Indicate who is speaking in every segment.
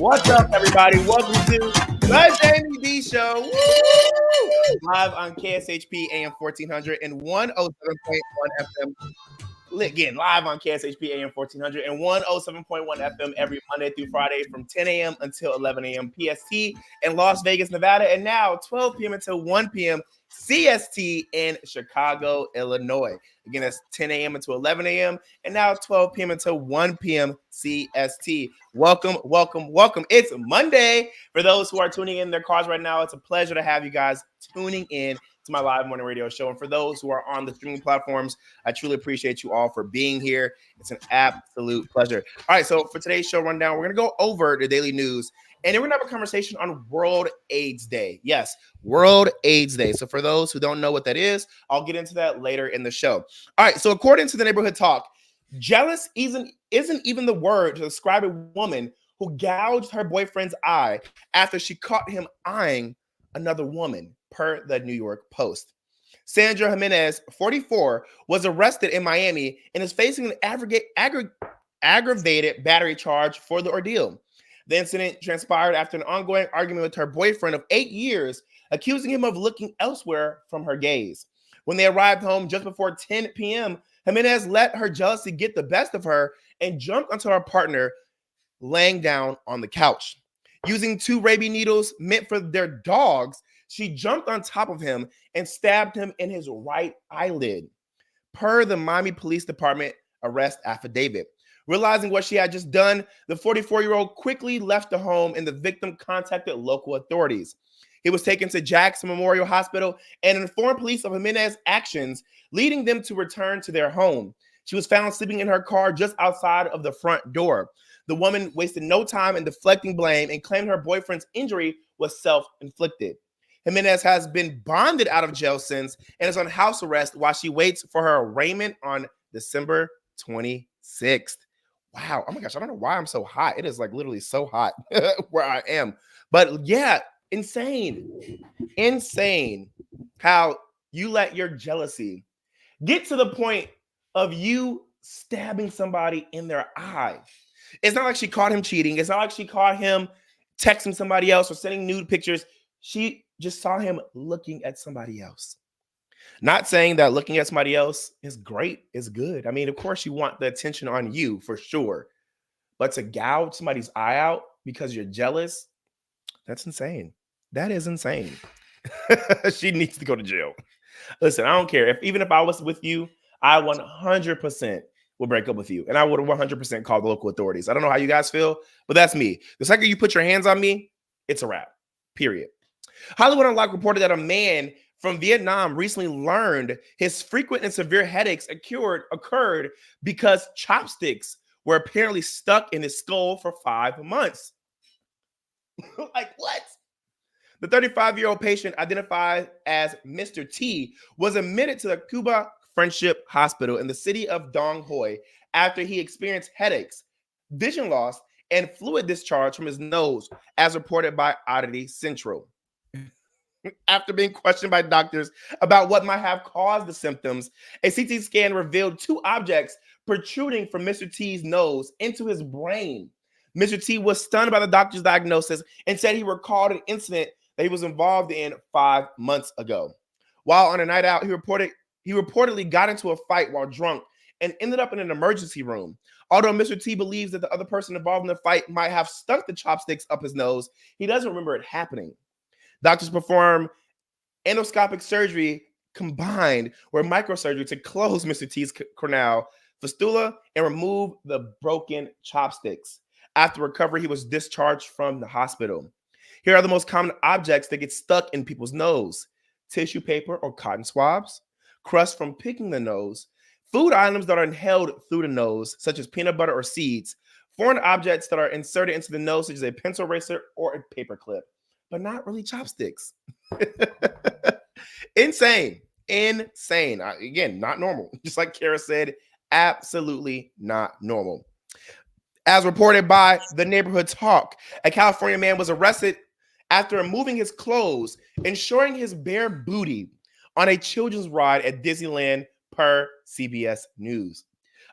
Speaker 1: What's up, everybody? Welcome to the Jaime Dee Show. Woo! Live on KSHP AM 1400 and 107.1 FM. Again, live on KSHP AM 1400 and 107.1 FM every Monday through Friday from 10 a.m. until 11 a.m. PST in Las Vegas, Nevada, and now 12 p.m. until 1 p.m. CST in Chicago, Illinois. Again, that's 10 a.m. until 11 a.m. and now 12 p.m. until 1 p.m. CST. Welcome, welcome, welcome. It's Monday. For those who are tuning in their cars right now, it's a pleasure to have you guys tuning in to my live morning radio show. And for those who are on the streaming platforms, I truly appreciate you all for being here. It's an absolute pleasure. All right, so for today's show rundown, we're going to go over the daily news. And then we're going to have a conversation on World AIDS Day. Yes, World AIDS Day. So for those who don't know what that is, I'll get into that later in the show. All right, so according to the Neighborhood Talk, jealous isn't even the word to describe a woman who gouged her boyfriend's eye after she caught him eyeing another woman, per the New York Post. Sandra Jimenez, 44, was arrested in Miami and is facing an aggravated battery charge for the ordeal. The incident transpired after an ongoing argument with her boyfriend of 8 years, accusing him of looking elsewhere from her gaze. When they arrived home just before 10 p.m., Jimenez let her jealousy get the best of her and jumped onto her partner, laying down on the couch. Using 2 rabies needles meant for their dogs, she jumped on top of him and stabbed him in his right eyelid, per the Miami Police Department arrest affidavit. Realizing what she had just done, the 44-year-old quickly left the home and the victim contacted local authorities. He was taken to Jackson Memorial Hospital and informed police of Jimenez's actions, leading them to return to their home. She was found sleeping in her car just outside of the front door. The woman wasted no time in deflecting blame and claimed her boyfriend's injury was self-inflicted. Jimenez has been bonded out of jail since and is on house arrest while she waits for her arraignment on December 26th. Wow. Oh my gosh. I don't know why I'm so hot. It is like literally so hot where I am. But yeah, insane how you let your jealousy get to the point of you stabbing somebody in their eye. It's not like she caught him cheating. It's not like she caught him texting somebody else or sending nude pictures. She just saw him looking at somebody else. Not saying that looking at somebody else is great, is good. I mean, of course, you want the attention on you for sure. But to gouge somebody's eye out because you're jealous, that's insane. That is insane. She needs to go to jail. Listen, I don't care. Even if I was with you, I 100% would break up with you. And I would 100% call the local authorities. I don't know how you guys feel, but that's me. The second you put your hands on me, it's a wrap. Period. Hollywood Unlocked reported that a man from Vietnam recently learned his frequent and severe headaches occurred because chopsticks were apparently stuck in his skull for 5 months. Like what? The 35-year-old patient, identified as Mr. T, was admitted to the Cuba Friendship Hospital in the city of Dong Hoi after he experienced headaches, vision loss, and fluid discharge from his nose, as reported by Oddity Central. After being questioned by doctors about what might have caused the symptoms, a CT scan revealed 2 objects protruding from Mr. T's nose into his brain. Mr. T was stunned by the doctor's diagnosis and said he recalled an incident that he was involved in 5 months ago. While on a night out, he reportedly got into a fight while drunk and ended up in an emergency room. Although Mr. T believes that the other person involved in the fight might have stuck the chopsticks up his nose, he doesn't remember it happening. Doctors perform endoscopic surgery combined with microsurgery to close Mr. T's corneal fistula and remove the broken chopsticks. After recovery, he was discharged from the hospital. Here are the most common objects that get stuck in people's nose: tissue paper or cotton swabs, crust from picking the nose, food items that are inhaled through the nose, such as peanut butter or seeds, foreign objects that are inserted into the nose, such as a pencil eraser or a paper clip, but not really chopsticks. Insane. Again, not normal. Just like Kara said, absolutely not normal. As reported by the Neighborhood Talk, a California man was arrested after removing his clothes and showing his bare booty on a children's ride at Disneyland, per CBS News.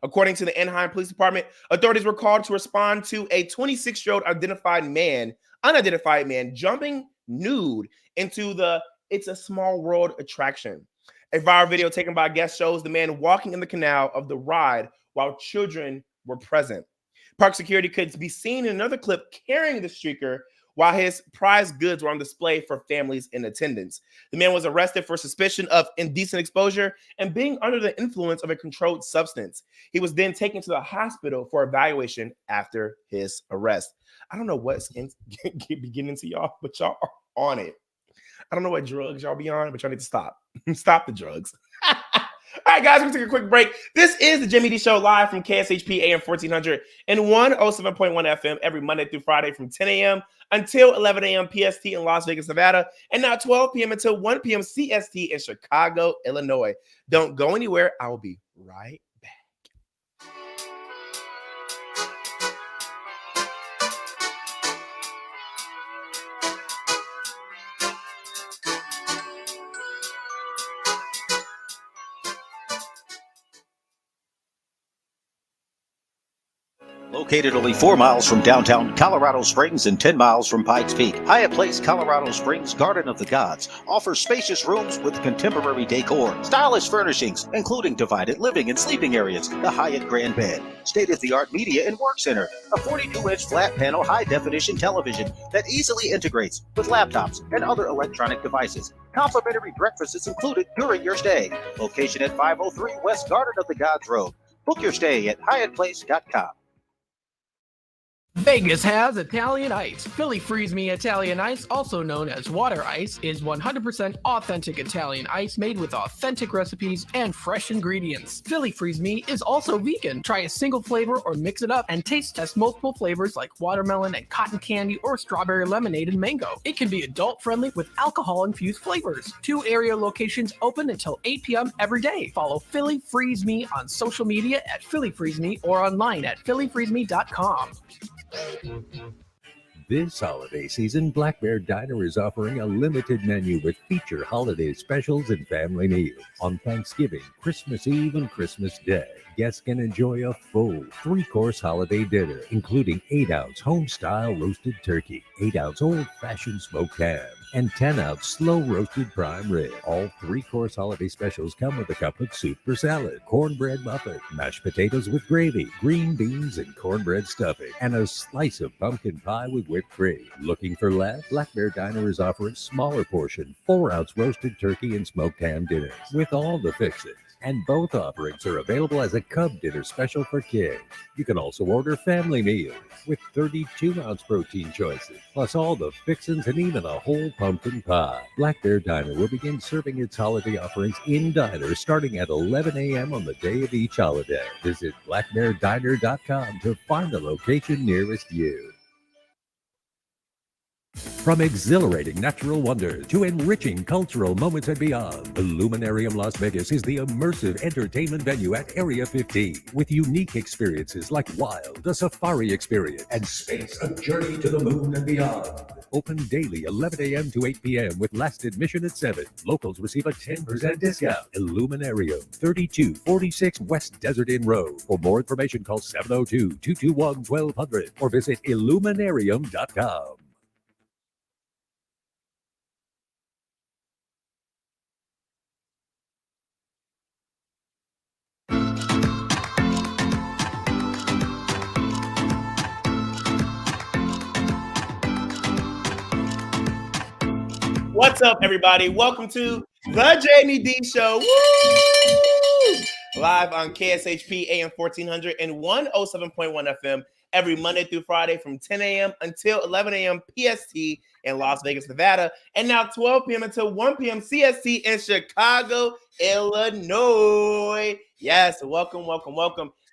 Speaker 1: According to the Anaheim Police Department, authorities were called to respond to a 26-year-old unidentified man jumping nude into the It's a Small World attraction. A viral video taken by a guest shows the man walking in the canal of the ride while children were present. Park security could be seen in another clip carrying the streaker while his prized goods were on display for families in attendance. The man was arrested for suspicion of indecent exposure and being under the influence of a controlled substance. He was then taken to the hospital for evaluation after his arrest. I don't know what's beginning to y'all, but y'all are on it. I don't know what drugs y'all be on, but y'all need to stop. Stop the drugs. All right, guys, we're going to take a quick break. This is the Jaime Dee Show live from KSHP AM 1400 and 107.1 FM every Monday through Friday from 10 a.m. until 11 a.m. PST in Las Vegas, Nevada, and now 12 p.m. until 1 p.m. CST in Chicago, Illinois. Don't go anywhere. I will be right back.
Speaker 2: Located only 4 miles from downtown Colorado Springs and 10 miles from Pikes Peak, Hyatt Place Colorado Springs Garden of the Gods offers spacious rooms with contemporary decor, stylish furnishings, including divided living and sleeping areas, the Hyatt Grand Bed, state-of-the-art media and work center, a 42-inch flat-panel high-definition television that easily integrates with laptops and other electronic devices. Complimentary breakfast is included during your stay. Location at 503 West Garden of the Gods Road. Book your stay at hyattplace.com.
Speaker 3: Vegas has Italian Ice. Philly Freeze Me Italian Ice, also known as water ice, is 100% authentic Italian ice made with authentic recipes and fresh ingredients. Philly Freeze Me is also vegan. Try a single flavor or mix it up and taste test multiple flavors like watermelon and cotton candy or strawberry lemonade and mango. It can be adult friendly with alcohol-infused flavors. 2 area locations open until 8 p.m. every day. Follow Philly Freeze Me on social media at Philly Freeze Me or online at phillyfreezeme.com.
Speaker 4: This holiday season, Black Bear Diner is offering a limited menu with feature holiday specials and family meals. On Thanksgiving, Christmas Eve, and Christmas Day, guests can enjoy a full 3-course holiday dinner, including 8-ounce home-style roasted turkey, 8-ounce old-fashioned smoked ham, and 10-ounce slow-roasted prime rib. All 3-course holiday specials come with a cup of soup for salad, cornbread muffin, mashed potatoes with gravy, green beans and cornbread stuffing, and a slice of pumpkin pie with whipped cream. Looking for less? Black Bear Diner is offering smaller portion, 4-ounce roasted turkey and smoked ham dinners with all the fixings. And both offerings are available as a Cub Dinner special for kids. You can also order family meals with 32-ounce protein choices, plus all the fixins and even a whole pumpkin pie. Black Bear Diner will begin serving its holiday offerings in diners starting at 11 a.m. on the day of each holiday. Visit blackbeardiner.com to find the location nearest you. From exhilarating natural wonders to enriching cultural moments and beyond, Illuminarium Las Vegas is the immersive entertainment venue at Area 15 with unique experiences like Wild, a safari experience, and Space, a journey to the moon and beyond. Open daily 11 a.m. to 8 p.m. with last admission at 7. Locals receive a 10% discount. Illuminarium, 3246 West Desert Inn Road. For more information, call 702-221-1200 or visit illuminarium.com.
Speaker 1: What's up, everybody? Welcome to the Jaime Dee Show. Woo! Live on KSHP AM 1400 and 107.1 FM every Monday through Friday from 10 a.m. until 11 a.m. PST in Las Vegas, Nevada, and now 12 p.m. until 1 p.m. CST in Chicago, Illinois. Yes, welcome. If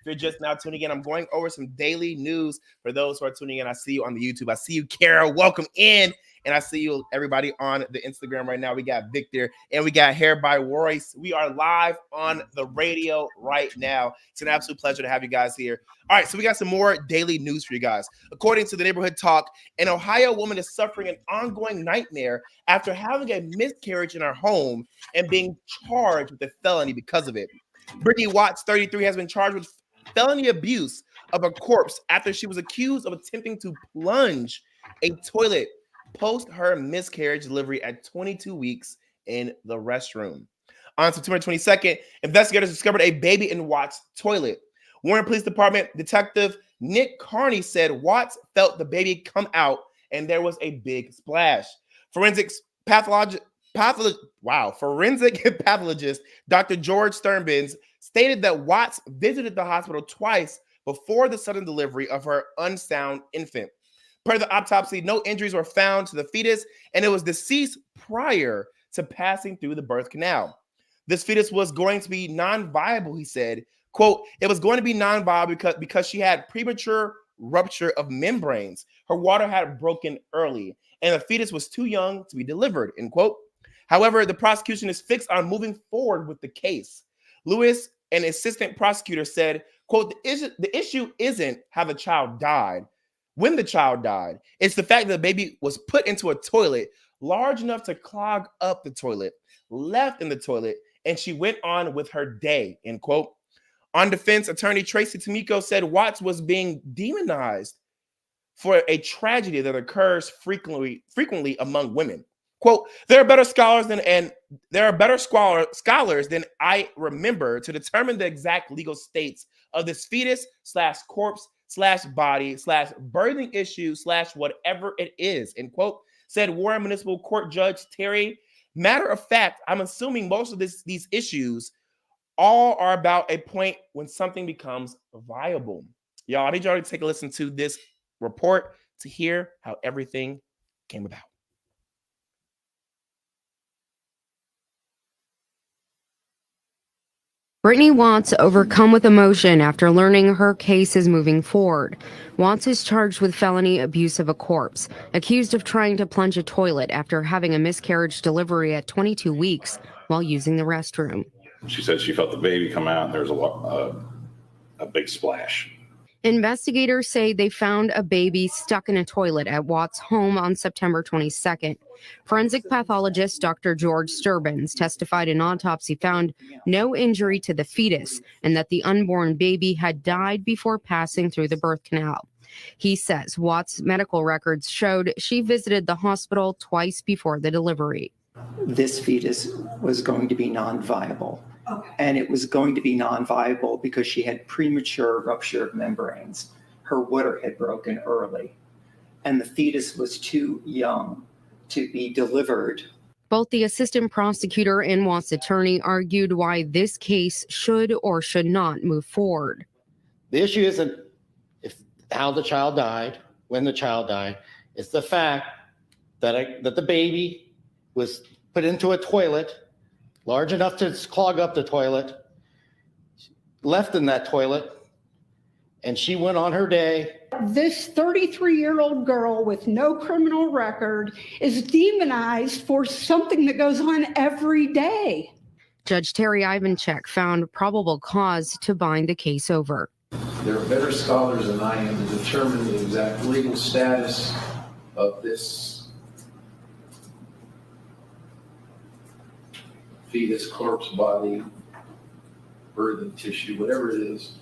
Speaker 1: you're just now tuning in, I'm going over some daily news for those who are tuning in. I see you on the YouTube. I see you, Kara. Welcome in. And I see you, everybody, on the Instagram right now. We got Victor and we got Hair by Royce. We are live on the radio right now. It's an absolute pleasure to have you guys here. All right, so we got some more daily news for you guys. According to the Neighborhood Talk, an Ohio woman is suffering an ongoing nightmare after having a miscarriage in her home and being charged with a felony because of it. Brittany Watts, 33, has been charged with felony abuse of a corpse after she was accused of attempting to plunge a toilet post her miscarriage delivery at 22 weeks in the restroom. On September 22nd, investigators discovered a baby in Watts' toilet. Warren Police Department Detective Nick Carney said Watts felt the baby come out and there was a big splash. Forensic pathologist Dr. George Sternbins stated that Watts visited the hospital twice before the sudden delivery of her unsound infant. Per the autopsy, no injuries were found to the fetus, and it was deceased prior to passing through the birth canal. This fetus was going to be non-viable, he said. Quote, it was going to be non-viable because she had premature rupture of membranes. Her water had broken early, and the fetus was too young to be delivered, end quote. However, the prosecution is fixed on moving forward with the case. Lewis, an assistant prosecutor, said, quote, the issue isn't how the child died, when the child died. It's the fact that the baby was put into a toilet large enough to clog up the toilet, left in the toilet, and she went on with her day, end quote. On defense attorney Tracy Tomiko said Watts was being demonized for a tragedy that occurs frequently among women. Quote, there are better scholars than I remember to determine the exact legal states of this fetus / corpse / body / birthing issue / whatever it is, end quote, said Warren Municipal Court Judge Terry. Matter of fact, I'm assuming most of these issues all are about a point when something becomes viable. Y'all, I need y'all to take a listen to this report to hear how everything came about.
Speaker 5: Brittany Watts overcome with emotion after learning her case is moving forward. Watts is charged with felony abuse of a corpse, accused of trying to plunge a toilet after having a miscarriage delivery at 22 weeks while using the restroom.
Speaker 6: She said she felt the baby come out and there was a big splash.
Speaker 5: Investigators say they found a baby stuck in a toilet at Watts' home on September 22nd. Forensic pathologist Dr. George Sturbins testified an autopsy found no injury to the fetus and that the unborn baby had died before passing through the birth canal. He says Watts' medical records showed she visited the hospital twice before the delivery.
Speaker 7: This fetus was going to be non-viable. Okay. And it was going to be non-viable because she had premature rupture of membranes. Her water had broken early, and the fetus was too young to be delivered.
Speaker 5: Both the assistant prosecutor and Watts' attorney argued why this case should or should not move forward.
Speaker 8: The issue isn't how the child died, when the child died. It's the fact that the baby was put into a toilet large enough to clog up the toilet, left in that toilet, and she went on her day.
Speaker 9: This 33-year-old girl with no criminal record is demonized for something that goes on every day.
Speaker 5: Judge Terry Ivanchek found probable cause to bind the case over.
Speaker 10: There are better scholars than I am to determine the exact legal status of this fetus, corpse, body, birthing tissue, whatever it is.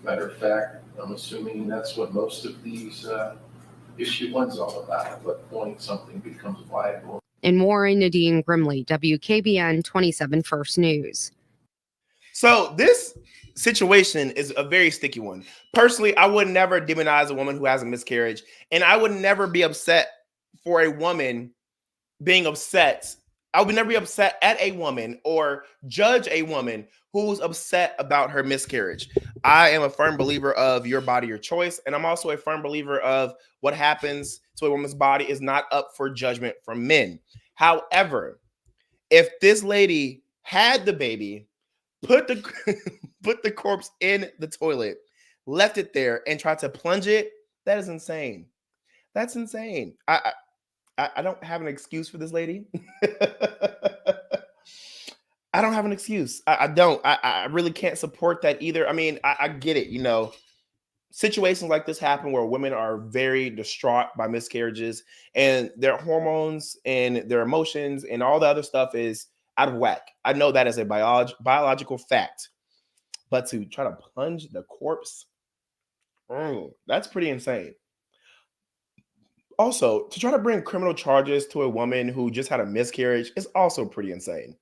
Speaker 10: Matter of fact, I'm assuming that's what most of these issue one's all about. At what point something becomes viable.
Speaker 5: In Warren, Nadine Grimley, WKBN 27 First News.
Speaker 1: So this situation is a very sticky one. Personally, I would never demonize a woman who has a miscarriage, and I would never be upset for a woman being upset. I would never be upset at a woman or judge a woman who's upset about her miscarriage. I am a firm believer of your body, your choice. And I'm also a firm believer of what happens to a woman's body is not up for judgment from men. However, if this lady had the baby, put the corpse in the toilet, left it there, and tried to plunge it, that is insane. That's insane. I don't have an excuse for this lady. I don't have an excuse. I don't. I really can't support that either. I mean, I get it. You know, situations like this happen where women are very distraught by miscarriages and their hormones and their emotions and all the other stuff is out of whack. I know that as a biological fact. but to try to plunge the corpse, that's pretty insane. Also, to try to bring criminal charges to a woman who just had a miscarriage is also pretty insane.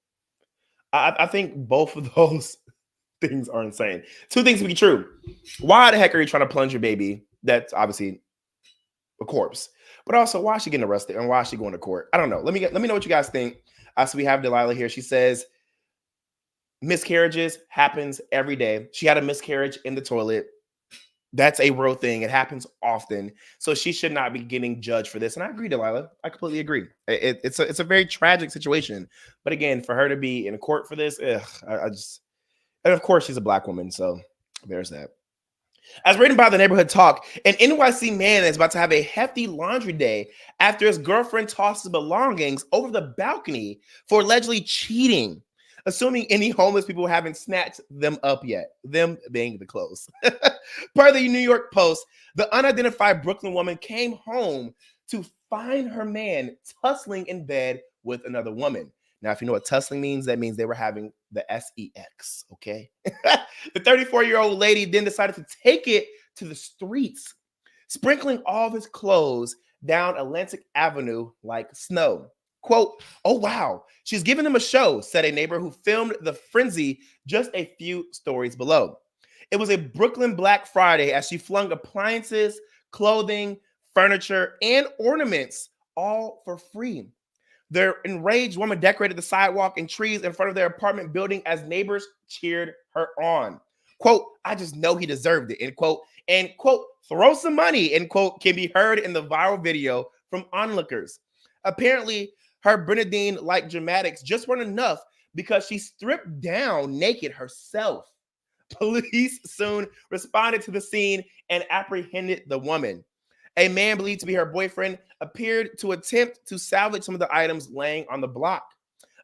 Speaker 1: I think both of those things are insane. Two things to be true. Why the heck are you trying to plunge your baby? That's obviously a corpse. But also, why is she getting arrested and why is she going to court? I don't know. Let me know what you guys think. So we have Delilah here. She says miscarriages happens every day. She had a miscarriage in the toilet. That's a real thing. It happens often. So she should not be getting judged for this. And I agree, Delilah. I completely agree. It's a very tragic situation. But again, for her to be in court for this, I just, and of course she's a Black woman. So there's that. As written by the Neighborhood Talk, an NYC man is about to have a hefty laundry day after his girlfriend tosses belongings over the balcony for allegedly cheating, assuming any homeless people haven't snatched them up yet, them being the clothes. Per the New York Post, the unidentified Brooklyn woman came home to find her man tussling in bed with another woman. Now, if you know what tussling means, that means they were having the sex, okay? The 34-year-old lady then decided to take it to the streets, sprinkling all of his clothes down Atlantic Avenue like snow. Quote, "Oh, wow, she's giving them a show," said a neighbor who filmed the frenzy just a few stories below. It was a Brooklyn Black Friday as she flung appliances, clothing, furniture, and ornaments all for free. The enraged woman decorated the sidewalk and trees in front of their apartment building as neighbors cheered her on. Quote, "I just know he deserved it," end quote. And quote, "throw some money," end quote, can be heard in the viral video from onlookers. Apparently, her Bernadine-like dramatics just weren't enough because she stripped down naked herself. Police soon responded to the scene and apprehended the woman. A man believed to be her boyfriend appeared to attempt to salvage some of the items laying on the block.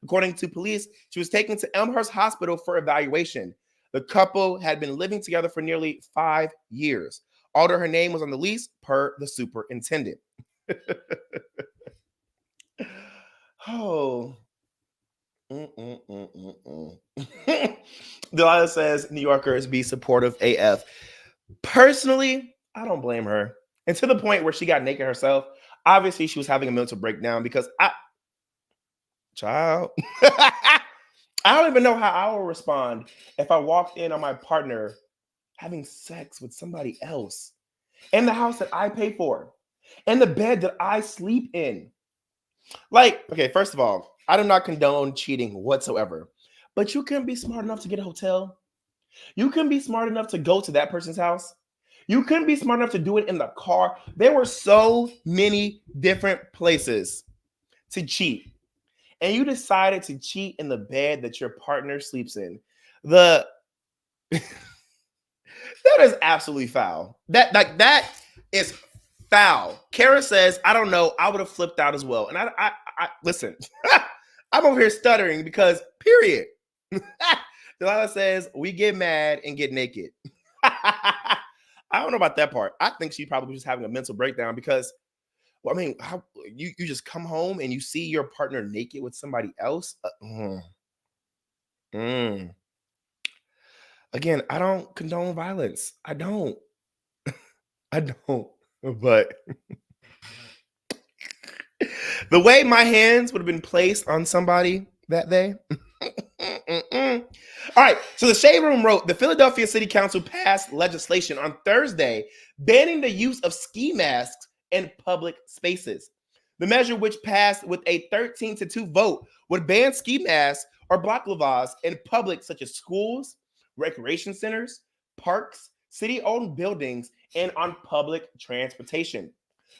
Speaker 1: According to police, she was taken to Elmhurst Hospital for evaluation. The couple had been living together for nearly 5 years. Although her name was on the lease, per the superintendent. Oh. Delilah says New Yorkers be supportive AF. Personally, I don't blame her. And to the point where she got naked herself, obviously she was having a mental breakdown because child, I don't even know how I will respond if I walked in on my partner having sex with somebody else in the house that I pay for, in the bed that I sleep in. Like, okay, first of all, I do not condone cheating whatsoever, but you can be smart enough to get a hotel. You can be smart enough to go to that person's house. You couldn't be smart enough to do it in the car. There were so many different places to cheat. And you decided to cheat in the bed that your partner sleeps in. That is absolutely foul. That is foul. Kara says, "I don't know. I would have flipped out as well." And I listen, I'm over here stuttering because period. Delilah says, "We get mad and get naked." I don't know about that part. I think she probably was having a mental breakdown because, well, I mean, how you just come home and you see your partner naked with somebody else? Again, I don't condone violence. I don't. I don't. But the way my hands would have been placed on somebody that day. All right, so the Shade Room wrote, the Philadelphia City Council passed legislation on Thursday banning the use of ski masks in public spaces. The measure, which passed with a 13-2 vote, would ban ski masks or balaclavas in public such as schools, recreation centers, parks, city-owned buildings, and on public transportation.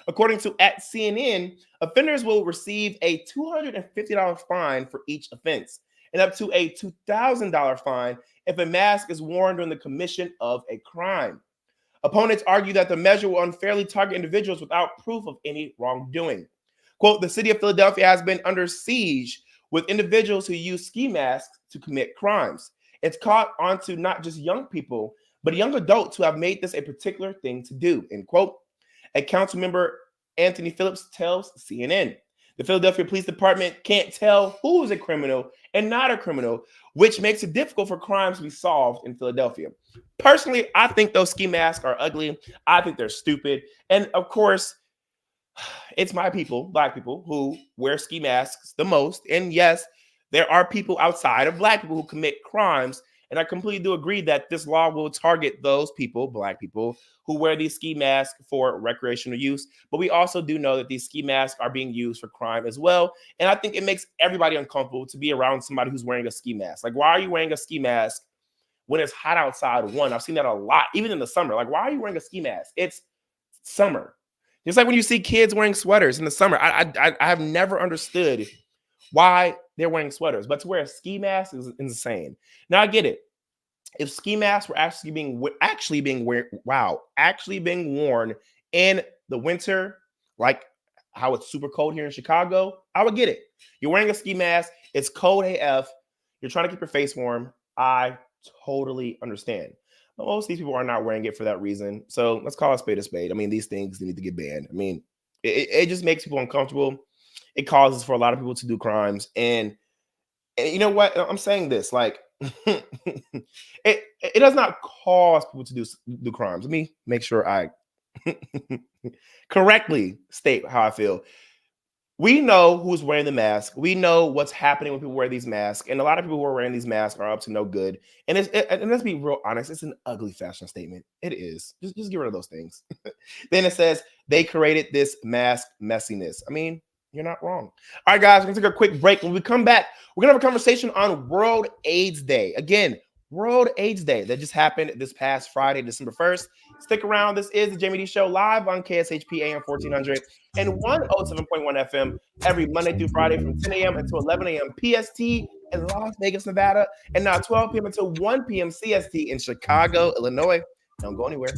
Speaker 1: According to @CNN, offenders will receive a $250 fine for each offense and up to a $2,000 fine if a mask is worn during the commission of a crime. Opponents argue that the measure will unfairly target individuals without proof of any wrongdoing. Quote, the city of Philadelphia has been under siege with individuals who use ski masks to commit crimes. It's caught onto not just young people, but young adults who have made this a particular thing to do, end quote. A council member, Anthony Phillips, tells CNN. The Philadelphia Police Department can't tell who is a criminal and not a criminal, which makes it difficult for crimes to be solved in Philadelphia. Personally, I think those ski masks are ugly. I think they're stupid. And of course, it's my people, Black people, who wear ski masks the most. And yes, there are people outside of Black people who commit crimes. And I completely do agree that this law will target those people, Black people, who wear these ski masks for recreational use. But we also do know that these ski masks are being used for crime as well. And I think it makes everybody uncomfortable to be around somebody who's wearing a ski mask. Like, why are you wearing a ski mask when it's hot outside? One, I've seen that a lot, even in the summer. Like, why are you wearing a ski mask? It's summer. It's like when you see kids wearing sweaters in the summer. I have never understood why they're wearing sweaters, but to wear a ski mask is insane. Now I get it. If ski masks were actually being worn in the winter, like how it's super cold here in Chicago, I would get it. You're wearing a ski mask. It's cold AF. You're trying to keep your face warm. I totally understand. But most of these people are not wearing it for that reason. So let's call a spade a spade. I mean, these things need to get banned. I mean, it just makes people uncomfortable. It causes for a lot of people to do crimes. And you know what? I'm saying this, like, it does not cause people to do crimes. Let me make sure I correctly state how I feel. We know who's wearing the mask. We know what's happening when people wear these masks. And a lot of people who are wearing these masks are up to no good. And and let's be real honest, it's an ugly fashion statement. It is. Just get rid of those things. Then it says they created this mask messiness. I mean, you're not wrong. All right, guys, we're going to take a quick break. When we come back, we're going to have a conversation on World AIDS Day. Again, World AIDS Day that just happened this past Friday, December 1st. Stick around. This is the Jaime Dee Show live on KSHP AM 1400 and 107.1 FM every Monday through Friday from 10 a.m. until 11 a.m. PST in Las Vegas, Nevada, and now 12 p.m. until 1 p.m. CST in Chicago, Illinois. Don't go anywhere.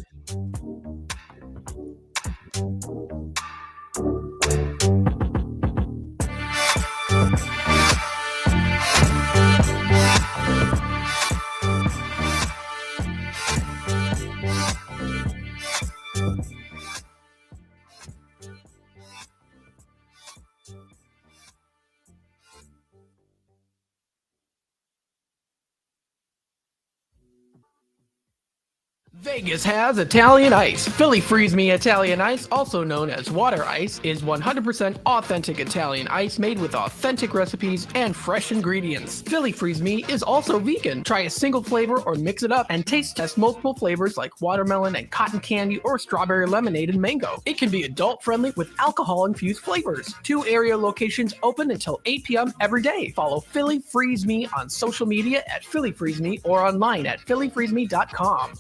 Speaker 3: Vegas has Italian Ice. Philly Freeze Me Italian Ice, also known as water ice, is 100% authentic Italian ice made with authentic recipes and fresh ingredients. Philly Freeze Me is also vegan. Try a single flavor or mix it up and taste test multiple flavors like watermelon and cotton candy or strawberry lemonade and mango. It can be adult friendly with alcohol infused flavors. 2 area locations open until 8 p.m. every day. Follow Philly Freeze Me on social media at Philly Freeze Me or online at phillyfreezeme.com.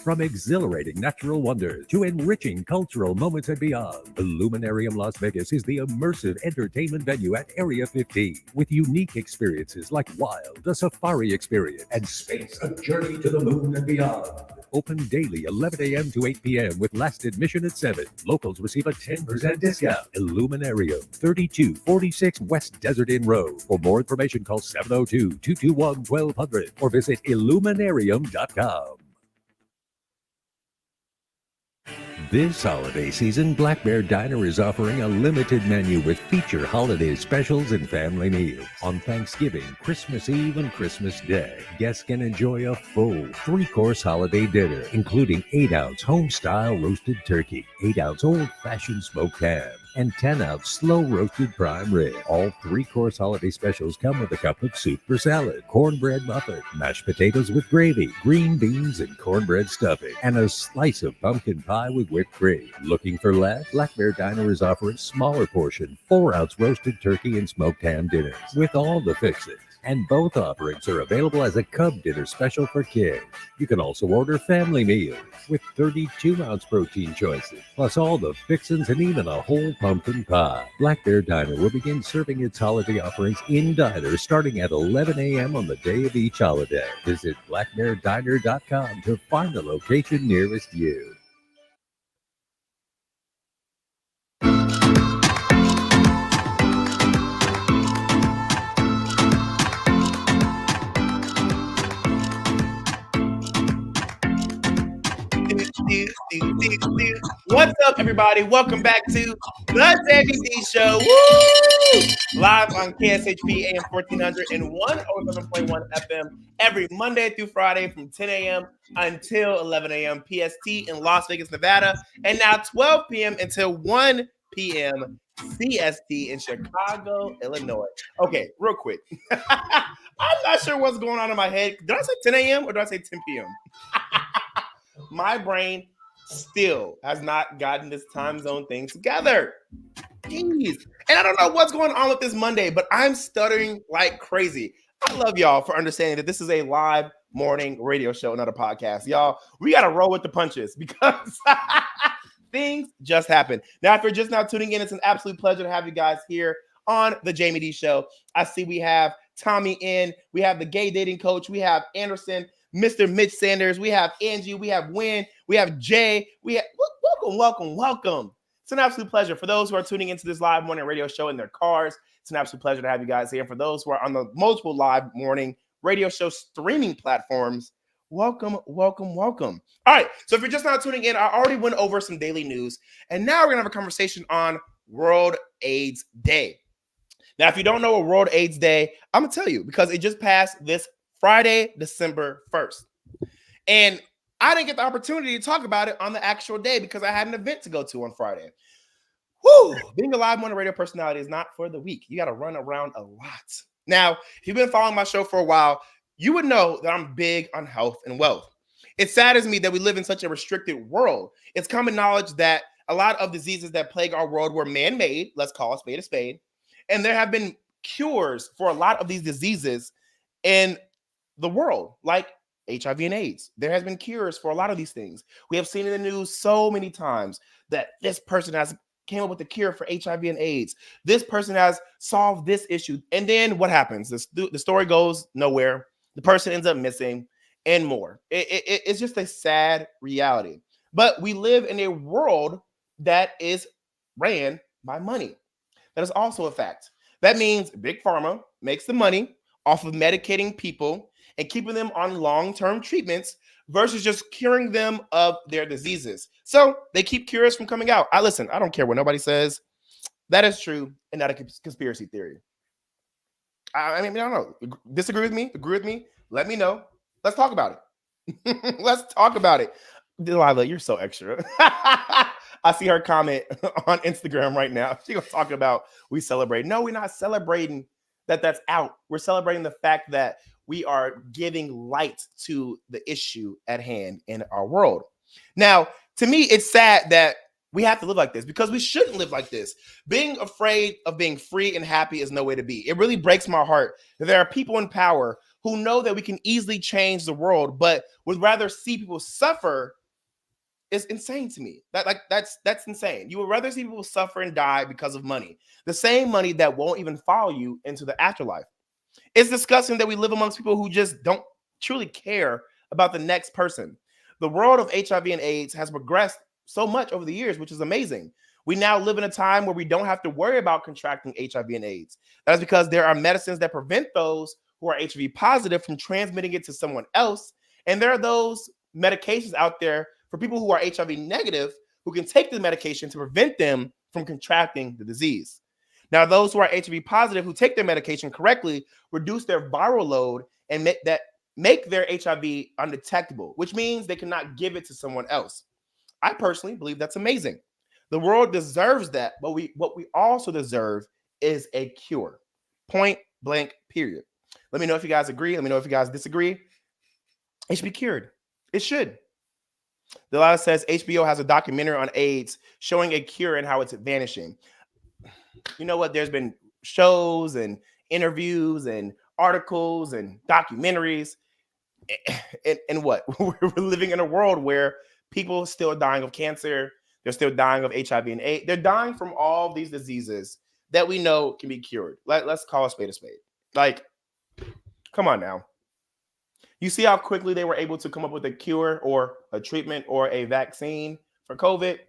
Speaker 4: From exhilarating natural wonders to enriching cultural moments and beyond, Illuminarium Las Vegas is the immersive entertainment venue at Area 15 with unique experiences like Wild, a safari experience, and Space, a journey to the moon and beyond. Open daily 11 a.m. to 8 p.m. with last admission at 7. Locals receive a 10% discount. Illuminarium, 3246 West Desert Inn Road. For more information, call 702-221-1200 or visit illuminarium.com. This holiday season, Black Bear Diner is offering a limited menu with feature holiday specials and family meals. On Thanksgiving, Christmas Eve, and Christmas Day, guests can enjoy a full 3-course holiday dinner, including 8-ounce home-style roasted turkey, 8-ounce old-fashioned smoked ham, and 10-ounce slow-roasted prime rib. All 3-course holiday specials come with a cup of soup for salad, cornbread muffin, mashed potatoes with gravy, green beans and cornbread stuffing, and a slice of pumpkin pie with whipped cream. Looking for less? Black Bear Diner is offering smaller portion, 4-ounce roasted turkey and smoked ham dinners with all the fixings. And both offerings are available as a Cub Dinner special for kids. You can also order family meals with 32-ounce protein choices, plus all the fixins and even a whole pumpkin pie. Black Bear Diner will begin serving its holiday offerings in diners starting at 11 a.m. on the day of each holiday. Visit blackbeardiner.com to find the location nearest you.
Speaker 1: What's up, everybody? Welcome back to the Jaime Dee Show. Woo! Live on KSHP AM 1400 and 107.1 FM every Monday through Friday from 10 a.m. until 11 a.m. PST in Las Vegas, Nevada, and now 12 p.m. until 1 p.m. CST in Chicago, Illinois. Okay, real quick. I'm not sure what's going on in my head. Did I say 10 a.m. or did I say 10 p.m.? My brain still has not gotten this time zone thing together. Jeez. And I don't know what's going on with this Monday, but I'm stuttering like crazy. I love y'all for understanding that this is a live morning radio show, not a podcast. Y'all, we got to roll with the punches because things just happen. Now, if you're just now tuning in, it's an absolute pleasure to have you guys here on the Jaime Dee Show. I see we have Tommy in, we have the gay dating coach, we have Anderson, Mr. Mitch Sanders, we have Angie, we have Wynn, we have Jay, we have welcome. It's an absolute pleasure. For those who are tuning into this live morning radio show in their cars, it's an absolute pleasure to have you guys here. And for those who are on the multiple live morning radio show streaming platforms, welcome. All right, so if you're just now tuning in, I already went over some daily news, and now we're gonna have a conversation on World AIDS Day. Now, if you don't know what World AIDS Day, I'm gonna tell you because it just passed this Friday, December 1st. And I didn't get the opportunity to talk about it on the actual day because I had an event to go to on Friday. Whew, being a live morning radio personality is not for the weak. You got to run around a lot. Now, if you've been following my show for a while, you would know that I'm big on health and wealth. It saddens me that we live in such a restricted world. It's common knowledge that a lot of diseases that plague our world were man-made. Let's call a spade a spade. And there have been cures for a lot of these diseases in the world, like HIV and AIDS. There has been cures for a lot of these things. We have seen in the news so many times that this person has came up with a cure for HIV and AIDS. This person has solved this issue. And then what happens? The story goes nowhere. The person ends up missing and more. It's just a sad reality. But we live in a world that is ran by money. That is also a fact. That means Big Pharma makes the money off of medicating people and keeping them on long-term treatments versus just curing them of their diseases. So they keep cures from coming out. I don't care what nobody says. That is true and not a conspiracy theory. I don't know. Disagree with me? Agree with me? Let me know. Let's talk about it. Let's talk about it. Delilah, you're so extra. I see her comment on Instagram right now. She's gonna talk about we celebrate. No, we're not celebrating that's out. We're celebrating the fact that we are giving light to the issue at hand in our world. Now, to me, it's sad that we have to live like this because we shouldn't live like this. Being afraid of being free and happy is no way to be. It really breaks my heart that there are people in power who know that we can easily change the world, but would rather see people suffer. It's insane to me. That's insane. You would rather see people suffer and die because of money. The same money that won't even follow you into the afterlife. It's disgusting that we live amongst people who just don't truly care about the next person. The world of HIV and AIDS has progressed so much over the years, which is amazing. We now live in a time where we don't have to worry about contracting HIV and AIDS. That is because there are medicines that prevent those who are HIV positive from transmitting it to someone else. And there are those medications out there for people who are HIV negative who can take the medication to prevent them from contracting the disease. Now, those who are HIV positive who take their medication correctly reduce their viral load and make their HIV undetectable, which means they cannot give it to someone else. I personally believe that's amazing. The world deserves that, but what we also deserve is a cure. Point blank, period. Let me know if you guys agree. Let me know if you guys disagree. It should be cured. It should. Delilah says HBO has a documentary on AIDS showing a cure and how it's vanishing. You know what? There's been shows and interviews and articles and documentaries. And what? We're living in a world where people are still dying of cancer. They're still dying of HIV and AIDS. They're dying from all these diseases that we know can be cured. Let's call a spade a spade. Like, come on now. You see how quickly they were able to come up with a cure or a treatment or a vaccine for COVID?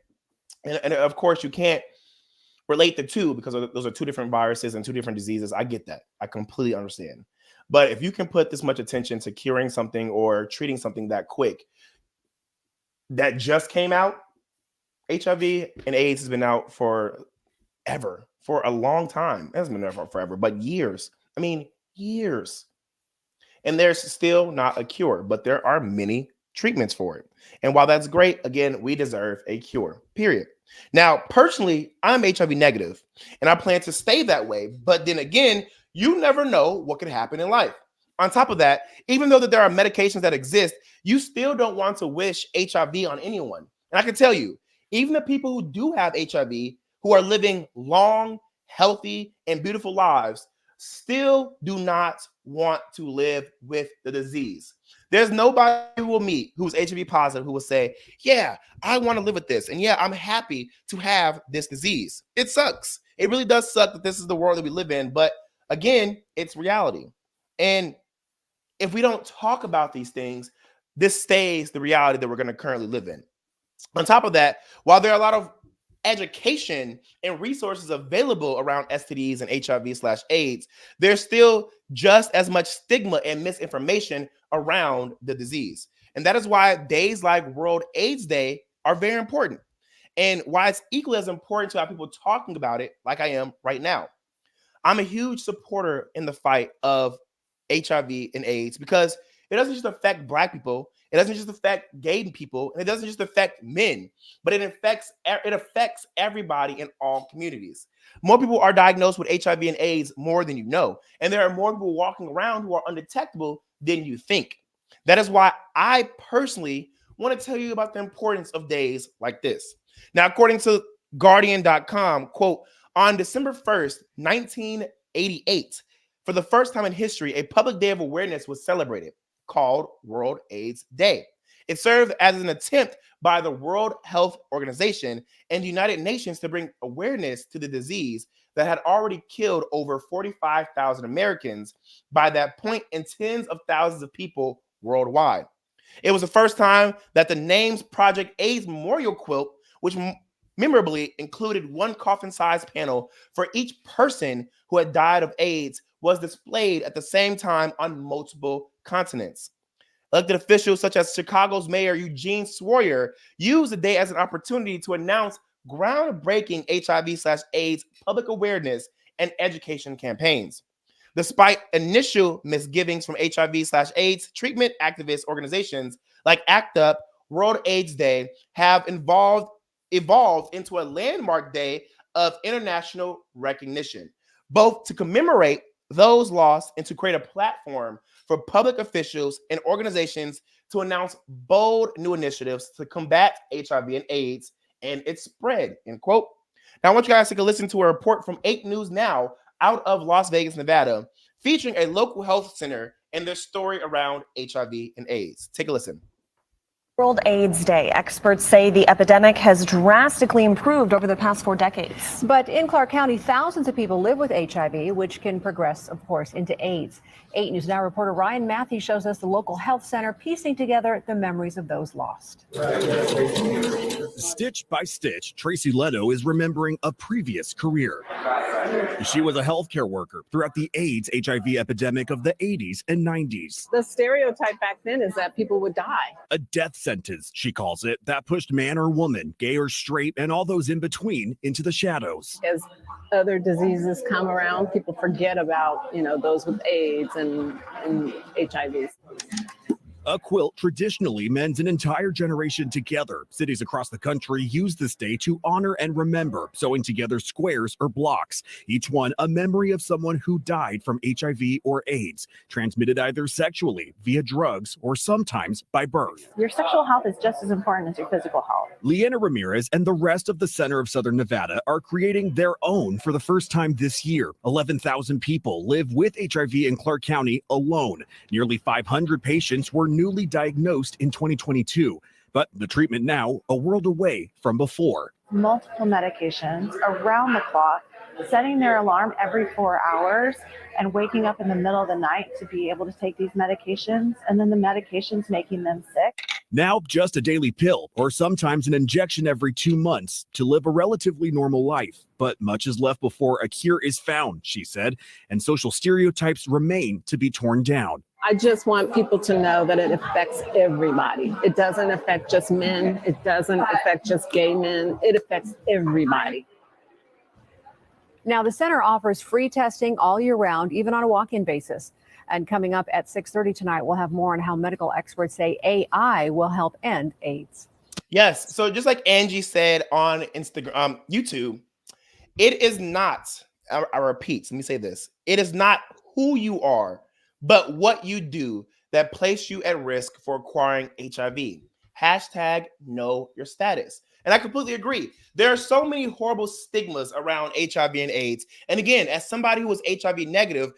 Speaker 1: And of course, you can't relate the two because those are two different viruses and two different diseases. I get that. I completely understand. But if you can put this much attention to curing something or treating something that quick, that just came out, HIV and AIDS has been out for a long time. It hasn't been there for forever, but years. I mean, years. And there's still not a cure, but there are many treatments for it. And while that's great, again, we deserve a cure, period. Now, personally, I'm HIV negative and I plan to stay that way. But then again, you never know what could happen in life. On top of that, even though that there are medications that exist, you still don't want to wish HIV on anyone. And I can tell you, even the people who do have HIV, who are living long, healthy, and beautiful lives, still do not want to live with the disease. There's nobody you will meet who's HIV positive who will say, yeah, I want to live with this. And yeah, I'm happy to have this disease. It sucks. It really does suck that this is the world that we live in. But again, it's reality. And if we don't talk about these things, this stays the reality that we're going to currently live in. On top of that, while there are a lot of education and resources available around STDs and HIV/AIDS, there's still just as much stigma and misinformation around the disease. And that is why days like World AIDS Day are very important, and why it's equally as important to have people talking about it like I am right now. I'm a huge supporter in the fight of HIV and AIDS because it doesn't just affect Black people, it doesn't just affect gay people, and it doesn't just affect men, but it affects everybody in all communities. More people are diagnosed with HIV and AIDS more than you know, and there are more people walking around who are undetectable than you think. That is why I personally want to tell you about the importance of days like this. Now, according to Guardian.com, quote, on December 1st, 1988, for the first time in history, a public day of awareness was celebrated, called World AIDS Day. It served as an attempt by the World Health Organization and the United Nations to bring awareness to the disease that had already killed over 45,000 Americans by that point and tens of thousands of people worldwide. It was the first time that the name's Project AIDS Memorial quilt, which memorably included one coffin-sized panel for each person who had died of AIDS, was displayed at the same time on multiple continents. Elected officials such as Chicago's Mayor Eugene Sawyer used the day as an opportunity to announce groundbreaking HIV/AIDS public awareness and education campaigns. Despite initial misgivings from HIV/AIDS treatment activist organizations like ACT UP, World AIDS Day have evolved into a landmark day of international recognition, both to commemorate those lost and to create a platform for public officials and organizations to announce bold new initiatives to combat HIV and AIDS and its spread, end quote. Now, I want you guys to take a listen to a report from 8 News Now out of Las Vegas, Nevada, featuring a local health center and their story around HIV and AIDS. Take a listen.
Speaker 11: World AIDS Day. Experts say the epidemic has drastically improved over the past 4 decades.
Speaker 12: But in Clark County, thousands of people live with HIV, which can progress, of course, into AIDS. 8 News Now reporter Ryan Matthews shows us the local health center piecing together the memories of those lost.
Speaker 13: Stitch by stitch, Tracy Leto is remembering a previous career. She was a healthcare worker throughout the AIDS/HIV epidemic of the 80s and 90s.
Speaker 14: The stereotype back then is that people would die.
Speaker 13: A death sentence, she calls it, that pushed man or woman, gay or straight, and all those in between into the shadows.
Speaker 14: As other diseases come around, people forget about, those with AIDS and HIV.
Speaker 13: A quilt traditionally mends an entire generation together. Cities across the country use this day to honor and remember, sewing together squares or blocks, each one a memory of someone who died from HIV or AIDS, transmitted either sexually, via drugs, or sometimes by birth.
Speaker 11: Your sexual health is just as important as your physical health.
Speaker 13: Leanna Ramirez and the rest of the Center of Southern Nevada are creating their own for the first time this year. 11,000 people live with HIV in Clark County alone. Nearly 500 patients were newly diagnosed in 2022, but the treatment now a world away from before.
Speaker 11: Multiple medications around the clock, setting their alarm every 4 hours and waking up in the middle of the night to be able to take these medications, and then the medications making them sick.
Speaker 13: Now just a daily pill or sometimes an injection every 2 months to live a relatively normal life. But much is left before a cure is found, she said, and social stereotypes remain to be torn down.
Speaker 14: I just want people to know that it affects everybody. It doesn't affect just men. It doesn't affect just gay men. It affects everybody.
Speaker 12: Now, the center offers free testing all year round, even on a walk-in basis. And coming up at 6:30 tonight, we'll have more on how medical experts say AI will help end AIDS.
Speaker 1: Yes. So just like Angie said on Instagram, YouTube, it is not, I repeat, let me say this. It is not who you are, but what you do that place you at risk for acquiring HIV. Hashtag know your status. And I completely agree. There are so many horrible stigmas around HIV and AIDS. And again, as somebody who was HIV negative,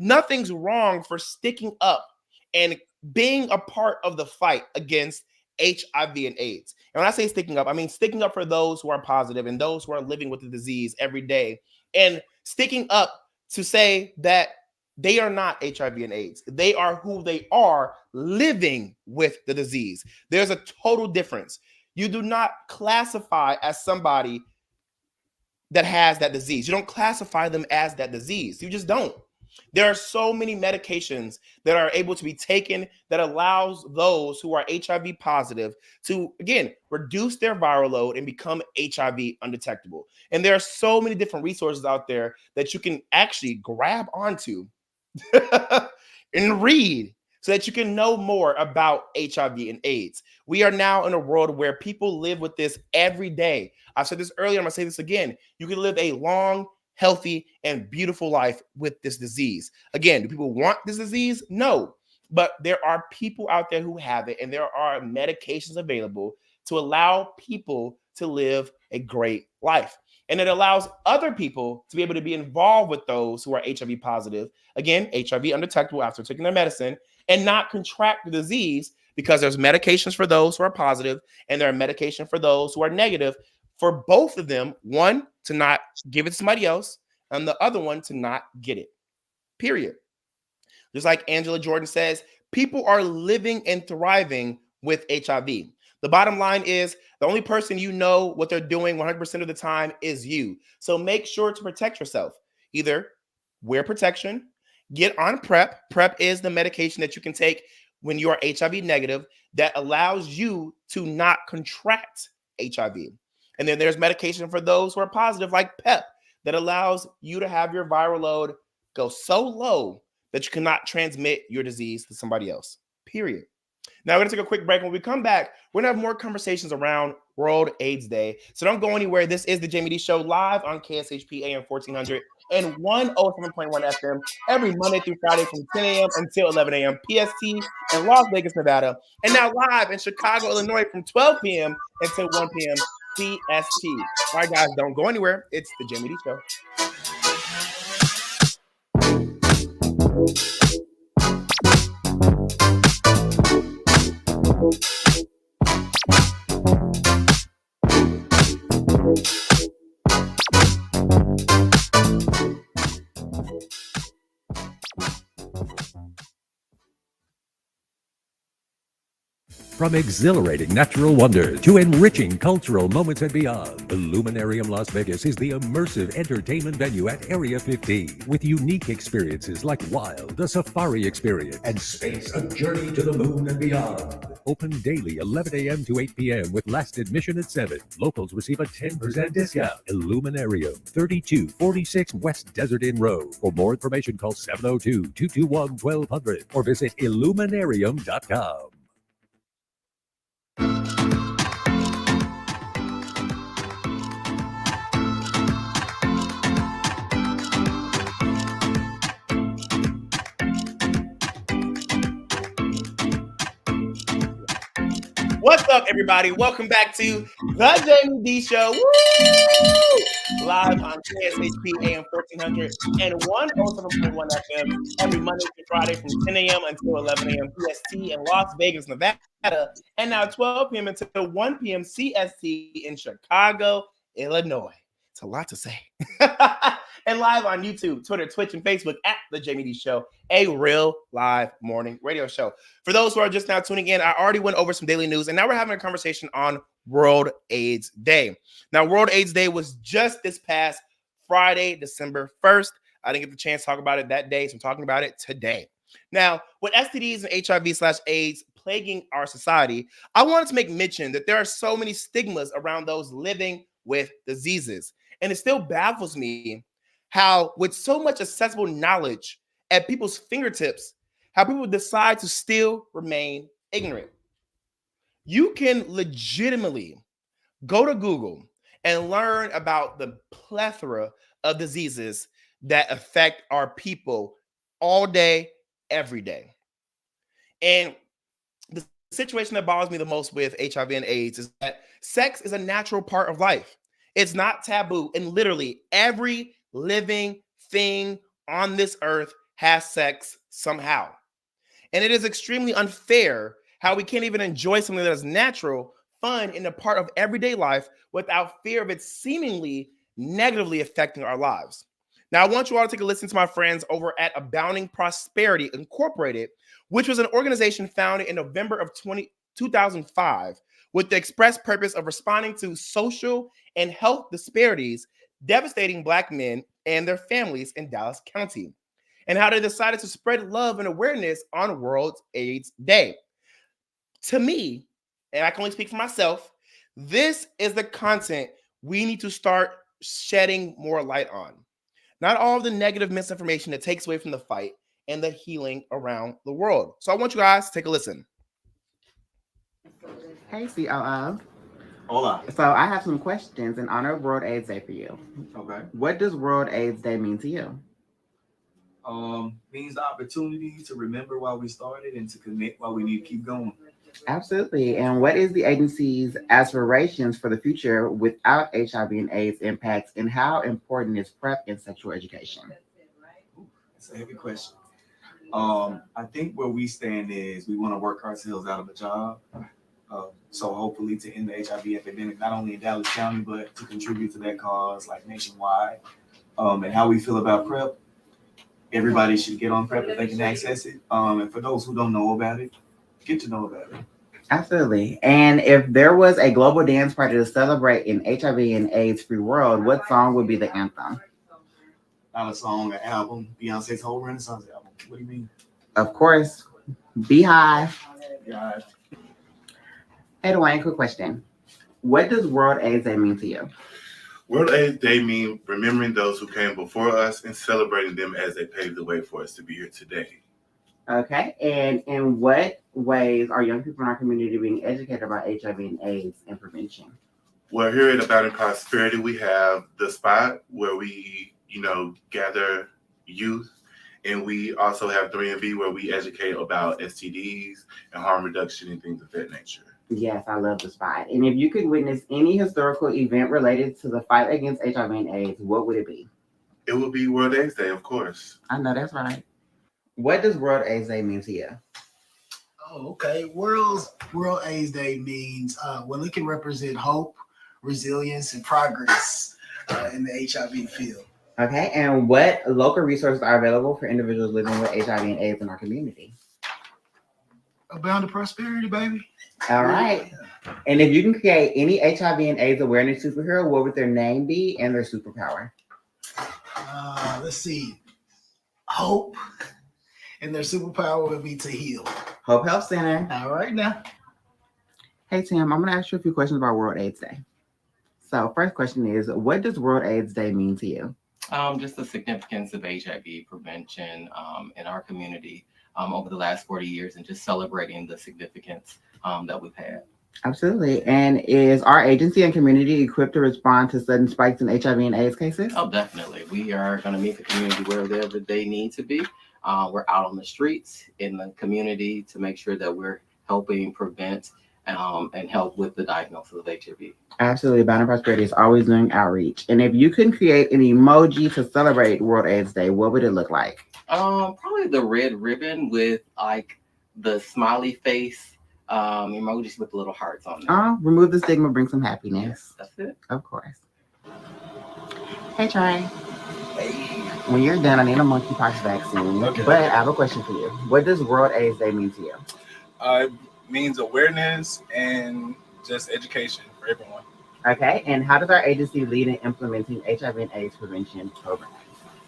Speaker 1: nothing's wrong for sticking up and being a part of the fight against HIV and AIDS. And when I say sticking up, I mean sticking up for those who are positive and those who are living with the disease every day, and sticking up to say that they are not HIV and AIDS. They are who they are living with the disease. There's a total difference. You do not classify as somebody that has that disease. You don't classify them as that disease. You just don't. There are so many medications that are able to be taken that allows those who are HIV positive to, again, reduce their viral load and become HIV undetectable. And there are so many different resources out there that you can actually grab onto and read so that you can know more about HIV and AIDS. We are now in a world where people live with this every day. I said this earlier, I'm gonna say this again. You can live a long, healthy, and beautiful life with this disease. Again, do people want this disease? No, but there are people out there who have it, and there are medications available to allow people to live a great life. And it allows other people to be able to be involved with those who are HIV positive, again, HIV undetectable after taking their medicine, and not contract the disease, because there's medications for those who are positive and there are medication for those who are negative, for both of them, one, to not give it to somebody else, and the other one to not get it, period. Just like Angela Jordan says, people are living and thriving with HIV. The bottom line is the only person you know what they're doing 100% of the time is you. So make sure to protect yourself. Either wear protection, get on PrEP. PrEP is the medication that you can take when you are HIV negative that allows you to not contract HIV. And then there's medication for those who are positive, like PEP, that allows you to have your viral load go so low that you cannot transmit your disease to somebody else, period. Now we're going to take a quick break. When we come back, we're going to have more conversations around World AIDS Day. So don't go anywhere. This is the Jaime Dee Show live on KSHP AM 1400 and 107.1 FM every Monday through Friday from 10 a.m. until 11 a.m. PST in Las Vegas, Nevada. And now live in Chicago, Illinois from 12 p.m. until 1 p.m. CST. All right, guys, don't go anywhere. It's the Jaime Dee Show.
Speaker 4: From exhilarating natural wonders to enriching cultural moments and beyond, Illuminarium Las Vegas is the immersive entertainment venue at Area 15 with unique experiences like Wild, a safari experience, and Space, a journey to the moon and beyond. Open daily 11 a.m. to 8 p.m. with last admission at 7. Locals receive a 10% discount. Illuminarium, 3246 West Desert Inn Road. For more information, call 702-221-1200 or visit illuminarium.com.
Speaker 1: What's up, everybody? Welcome back to the Jaime Dee Show. Woo! Live on KSHP AM 1400 and 107.1 FM every Monday through Friday from 10 a.m. until 11 a.m. PST in Las Vegas, Nevada. And now 12 p.m. until 1 p.m. CST in Chicago, Illinois. It's a lot to say. And live on YouTube, Twitter, Twitch, and Facebook at The Jaime Dee Show, a real live morning radio show. For those who are just now tuning in, I already went over some daily news, and now we're having a conversation on World AIDS Day. Now, World AIDS Day was just this past Friday, December 1st. I didn't get the chance to talk about it that day, so I'm talking about it today. Now, with STDs and HIV/AIDS plaguing our society, I wanted to make mention that there are so many stigmas around those living with diseases. And it still baffles me how, with so much accessible knowledge at people's fingertips, how people decide to still remain ignorant. You can legitimately go to Google and learn about the plethora of diseases that affect our people all day, every day. And the situation that bothers me the most with HIV and AIDS is that sex is a natural part of life. It's not taboo. And literally every living thing on this earth has sex somehow. And it is extremely unfair how we can't even enjoy something that is natural, fun, and a part of everyday life without fear of it seemingly negatively affecting our lives. Now, I want you all to take a listen to my friends over at Abounding Prosperity Incorporated, which was an organization founded in November of 2005 with the express purpose of responding to social and health disparities devastating Black men and their families in Dallas County, and how they decided to spread love and awareness on World AIDS Day. To me, and I can only speak for myself, this is the content we need to start shedding more light on. Not all of the negative misinformation that takes away from the fight and the healing around the world. So I want you guys to take a listen.
Speaker 15: Hey, COO.
Speaker 16: Hola.
Speaker 15: So I have some questions in honor of World AIDS Day for you.
Speaker 16: Okay.
Speaker 15: What does World AIDS Day mean to you?
Speaker 16: Means the opportunity to remember why we started and to commit why we need to keep going.
Speaker 15: Absolutely. And what is the agency's aspirations for the future without HIV and AIDS impacts, and how important is PrEP in sexual education?
Speaker 16: It's a heavy question. I think where we stand is we want to work ourselves out of a job. So hopefully to end the HIV epidemic, not only in Dallas County, but to contribute to that cause like nationwide. And how we feel about PrEP, everybody should get on PrEP if they can access it. And for those who don't know about it, get to know about it.
Speaker 15: Absolutely. And if there was a global dance party to celebrate an HIV and AIDS-free world, what song would be the anthem?
Speaker 16: Not a song, an album. Beyonce's whole Renaissance album. What do you mean?
Speaker 15: Of course, Beehive.
Speaker 16: Yeah.
Speaker 15: Hey, Dwayne, quick question. What does World AIDS Day mean to you?
Speaker 17: World AIDS Day means remembering those who came before us and celebrating them as they paved the way for us to be here today.
Speaker 15: Okay. And in what ways are young people in our community being educated about HIV and AIDS and prevention?
Speaker 17: Well, here at Abounding Prosperity, we have the spot where we, gather youth. And we also have 3&B where we educate about STDs and harm reduction and things of that nature.
Speaker 15: Yes, I love the spot. And if you could witness any historical event related to the fight against HIV and AIDS, what would it be?
Speaker 17: It would be World AIDS Day, of course.
Speaker 15: I know that's right. What does World AIDS Day mean to you?
Speaker 18: Oh, okay. World AIDS Day means, it can represent hope, resilience, and progress in the HIV field.
Speaker 15: Okay. And what local resources are available for individuals living with HIV and AIDS in our community?
Speaker 18: Abounding Prosperity, baby.
Speaker 15: All right. Yeah. And if you can create any HIV and AIDS awareness superhero, what would their name be and their superpower?
Speaker 18: Let's see. Hope. And their superpower would be to heal.
Speaker 15: Hope Health Center.
Speaker 18: All right now.
Speaker 15: Hey, Tim, I'm going to ask you a few questions about World AIDS Day. So first question is, what does World AIDS Day mean to you?
Speaker 19: Just the significance of HIV prevention in our community over the last 40 years, and just celebrating the significance that we've had.
Speaker 15: Absolutely. And is our agency and community equipped to respond to sudden spikes in HIV and AIDS cases?
Speaker 19: Oh, definitely. We are going to meet the community wherever they need to be. We're out on the streets in the community to make sure that we're helping prevent and help with the diagnosis of HIV.
Speaker 15: Absolutely. Abounding Prosperity is always doing outreach. And if you could create an emoji to celebrate World AIDS Day, what would it look like?
Speaker 19: Probably the red ribbon with like the smiley face emojis with little hearts on them.
Speaker 15: Remove the stigma, bring some happiness.
Speaker 19: Yes, that's it.
Speaker 15: Of course. Hey, Trey. When you're done, I need a monkeypox vaccine. Okay. But I have a question for you. What does World AIDS Day mean to you?
Speaker 20: It means awareness and just education for everyone.
Speaker 15: Okay. And how does our agency lead in implementing HIV and AIDS prevention programs?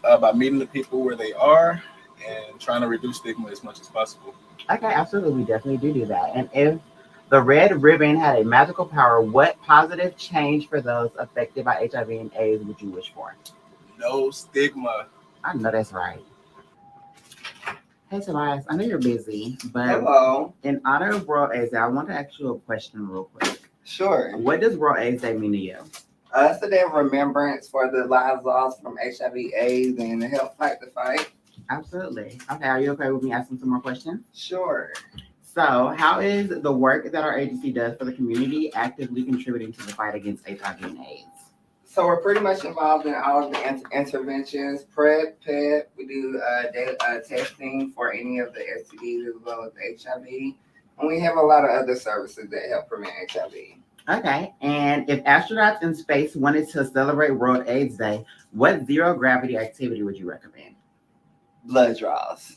Speaker 20: By meeting the people where they are and trying to reduce stigma as much as possible.
Speaker 15: Okay, absolutely. We definitely do that. And if the red ribbon had a magical power, what positive change for those affected by HIV and AIDS would you wish for?
Speaker 20: No stigma.
Speaker 15: I know that's right. Hey, Tobias, I know you're busy, but
Speaker 21: Hello.
Speaker 15: in honor of World AIDS Day, I want to ask you a question real quick.
Speaker 21: Sure.
Speaker 15: What does World AIDS Day mean to you?
Speaker 21: It's a day of remembrance for the lives lost from HIV/AIDS and to help fight the fight.
Speaker 15: Absolutely. Okay, are you okay with me asking some more questions?
Speaker 21: Sure.
Speaker 15: So, how is the work that our agency does for the community actively contributing to the fight against HIV and AIDS?
Speaker 21: So we're pretty much involved in all of the interventions, PrEP, PEP. We do daily testing for any of the STDs as well as HIV. And we have a lot of other services that help prevent HIV.
Speaker 15: Okay, and if astronauts in space wanted to celebrate World AIDS Day, what zero gravity activity would you recommend?
Speaker 21: Blood draws.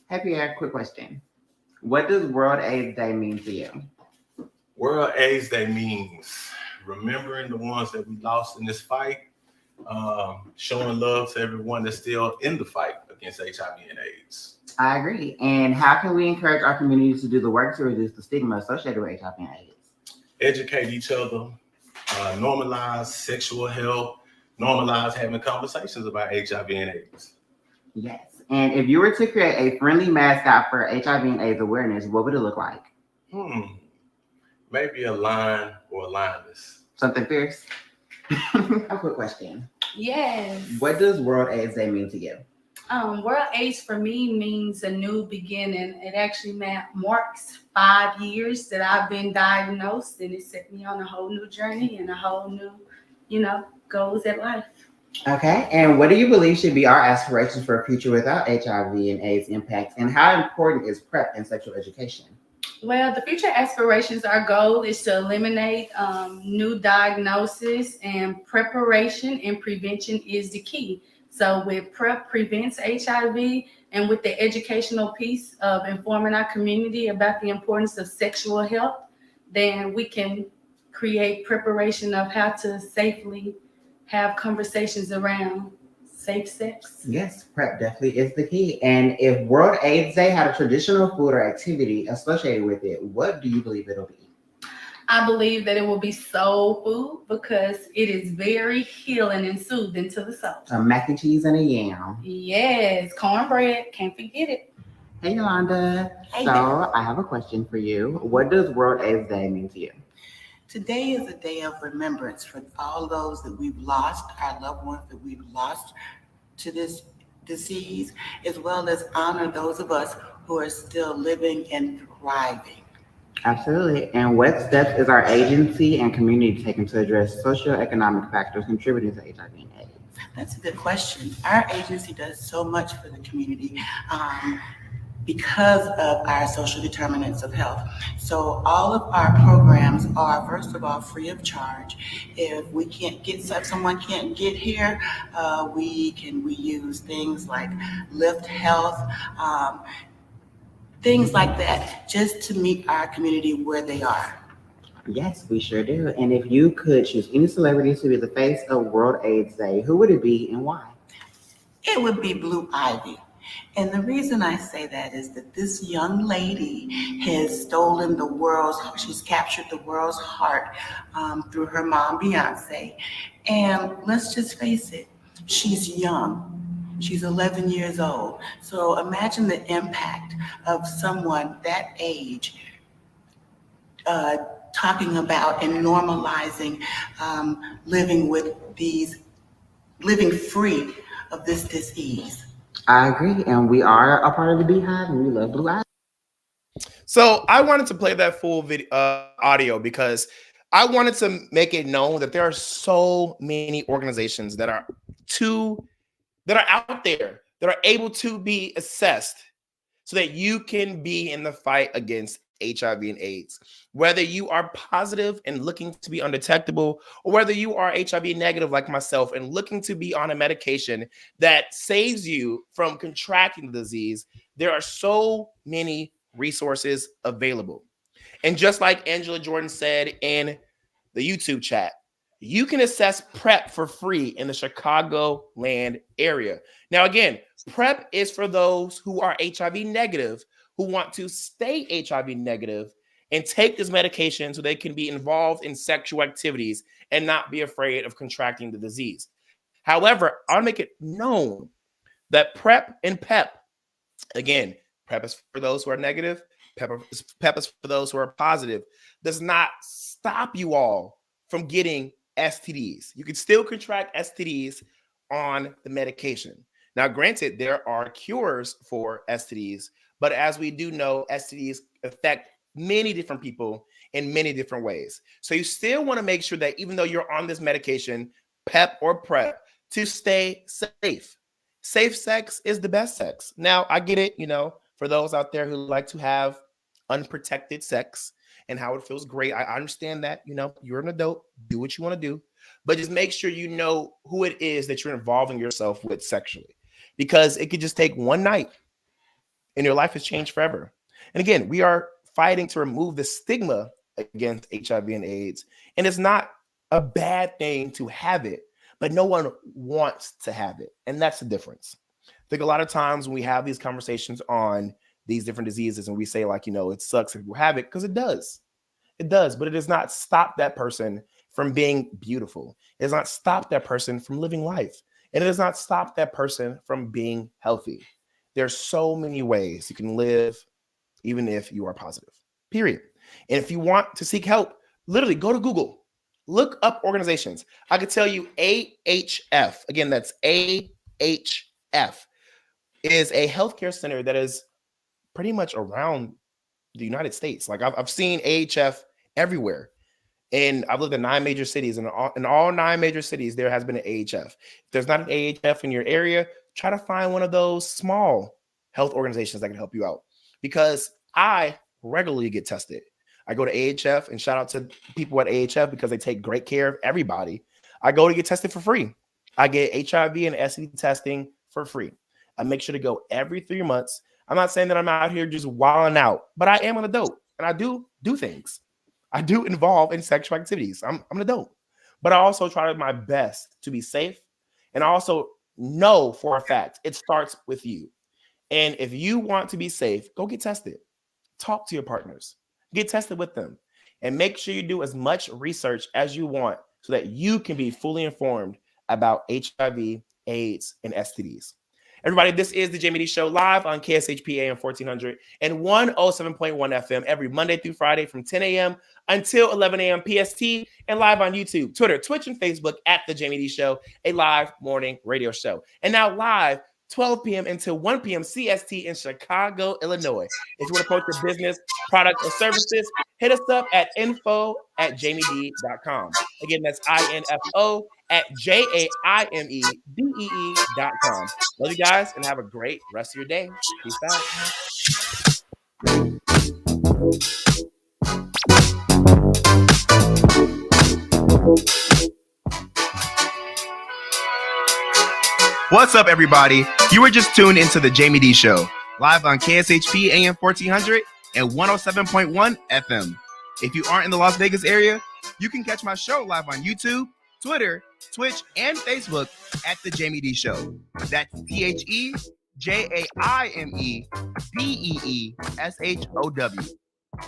Speaker 15: Happy Air, quick question. What does World AIDS Day mean to you?
Speaker 22: World AIDS Day means remembering the ones that we lost in this fight, showing love to everyone that's still in the fight against HIV and AIDS.
Speaker 15: I agree. And how can we encourage our communities to do the work to reduce the stigma associated with HIV and AIDS?
Speaker 22: Educate each other, normalize sexual health, normalize having conversations about HIV and AIDS.
Speaker 15: Yes. And if you were to create a friendly mascot for HIV and AIDS awareness, what would it look like?
Speaker 22: Maybe a lion or a lioness.
Speaker 15: Something fierce? A quick question.
Speaker 23: Yes.
Speaker 15: What does World AIDS Day mean to you?
Speaker 23: World AIDS for me means a new beginning. It actually marks 5 years that I've been diagnosed, and it set me on a whole new journey and a whole new, goals at life.
Speaker 15: Okay, and what do you believe should be our aspirations for a future without HIV and AIDS impacts, and how important is PrEP and sexual education?
Speaker 23: Well, the future aspirations, our goal is to eliminate new diagnosis, and preparation and prevention is the key. So with PrEP prevents HIV, and with the educational piece of informing our community about the importance of sexual health, then we can create preparation of how to safely have conversations around safe sex.
Speaker 15: Yes, PrEP definitely is the key. And if World AIDS Day had a traditional food or activity associated with it, what do you believe it'll be?
Speaker 23: I believe that it will be soul food because it is very healing and soothing to the soul.
Speaker 15: A mac and cheese and a yam.
Speaker 23: Yes, cornbread, can't forget it.
Speaker 15: Hey, Yolanda.
Speaker 23: Hey.
Speaker 15: So I have a question for you. What does World AIDS Day mean to you?
Speaker 24: Today is a day of remembrance for all those that we've lost, our loved ones that we've lost to this disease, as well as honor those of us who are still living and thriving.
Speaker 15: Absolutely. And what steps is our agency and community taking to address socioeconomic factors contributing to HIV and AIDS?
Speaker 24: That's a good question. Our agency does so much for the community because of our social determinants of health. So all of our programs are, first of all, free of charge. If we can't get, if someone can't get here, we use things like Lyft Health, things like that, just to meet our community where they are.
Speaker 15: Yes, we sure do. And if you could choose any celebrity to be the face of World AIDS Day, who would it be and why?
Speaker 24: It would be Blue Ivy. And the reason I say that is that this young lady has stolen the world's, she's captured the world's heart through her mom, Beyonce. And let's just face it, she's young. She's 11 years old. So imagine the impact of someone that age talking about and normalizing living free of this disease.
Speaker 15: I agree. And we are a part of the Beehive and we love Blue Ivy.
Speaker 1: So I wanted to play that full video audio because I wanted to make it known that there are so many organizations that are out there that are able to be assessed so that you can be in the fight against HIV and AIDS. Whether you are positive and looking to be undetectable, or whether you are HIV negative like myself and looking to be on a medication that saves you from contracting the disease, there are so many resources available. And just like Angela Jordan said in the YouTube chat, you can assess PrEP for free in the Chicagoland area. Now, again, PrEP is for those who are HIV negative, who want to stay HIV negative and take this medication so they can be involved in sexual activities and not be afraid of contracting the disease. However, I'll make it known that PrEP and PEP, again, PrEP is for those who are negative, PEP is for those who are positive, does not stop you all from getting STDs. You can still contract STDs on the medication. Now, granted, there are cures for STDs, but as we do know, STDs affect many different people in many different ways. So you still want to make sure that even though you're on this medication, PEP or PrEP, to stay safe. Safe sex is the best sex. Now, I get it, for those out there who like to have unprotected sex and how it feels great. I understand that, you're an adult, do what you want to do, but just make sure you know who it is that you're involving yourself with sexually, because it could just take one night and your life has changed forever. And again, we are fighting to remove the stigma against HIV and AIDS. And it's not a bad thing to have it, but no one wants to have it. And that's the difference. I think a lot of times when we have these conversations on these different diseases and we say it sucks if you have it, because it does. It does, but it does not stop that person from being beautiful. It does not stop that person from living life. And it does not stop that person from being healthy. There's so many ways you can live even if you are positive, period. And if you want to seek help, literally go to Google, look up organizations. I could tell you AHF, again, that's AHF, is a healthcare center that is pretty much around the United States. I've seen AHF everywhere. And I've lived in 9 major cities, and in all 9 major cities, there has been an AHF. If there's not an AHF in your area, try to find one of those small health organizations that can help you out. Because I regularly get tested. I go to AHF, and shout out to people at AHF because they take great care of everybody. I go to get tested for free. I get HIV and STD testing for free. I make sure to go every 3 months. I'm not saying that I'm out here just wilding out, but I am an adult, and I do things. I do involve in sexual activities. I'm an adult, but I also try my best to be safe. And I also know for a fact it starts with you. And if you want to be safe, go get tested. Talk to your partners. Get tested with them. And make sure you do as much research as you want so that you can be fully informed about HIV, AIDS, and STDs. Everybody, this is the Jaime Dee Show live on KSHP AM 1400 and 107.1 FM every Monday through Friday from 10 a.m. until 11 a.m. PST, and live on YouTube, Twitter, Twitch, and Facebook at the Jaime Dee Show, a live morning radio show. And now live 12 p.m. until 1 p.m. CST in Chicago, Illinois. If you want to post your business, product, or services, hit us up at info@jaimedee.com. Again, that's info@jaimedee.com. Love you guys and have a great rest of your day. Peace out. What's up, everybody? You were just tuned into the Jaime Dee Show, live on KSHP AM 1400 and 107.1 FM. If you aren't in the Las Vegas area, you can catch my show live on YouTube, Twitter, Twitch, and Facebook at the Jaime Dee Show. That's TheJaimeDeeshow.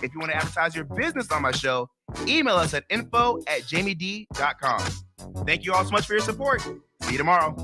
Speaker 1: If you want to advertise your business on my show, email us at info@jaimedee.com. Thank you all so much for your support. See you tomorrow.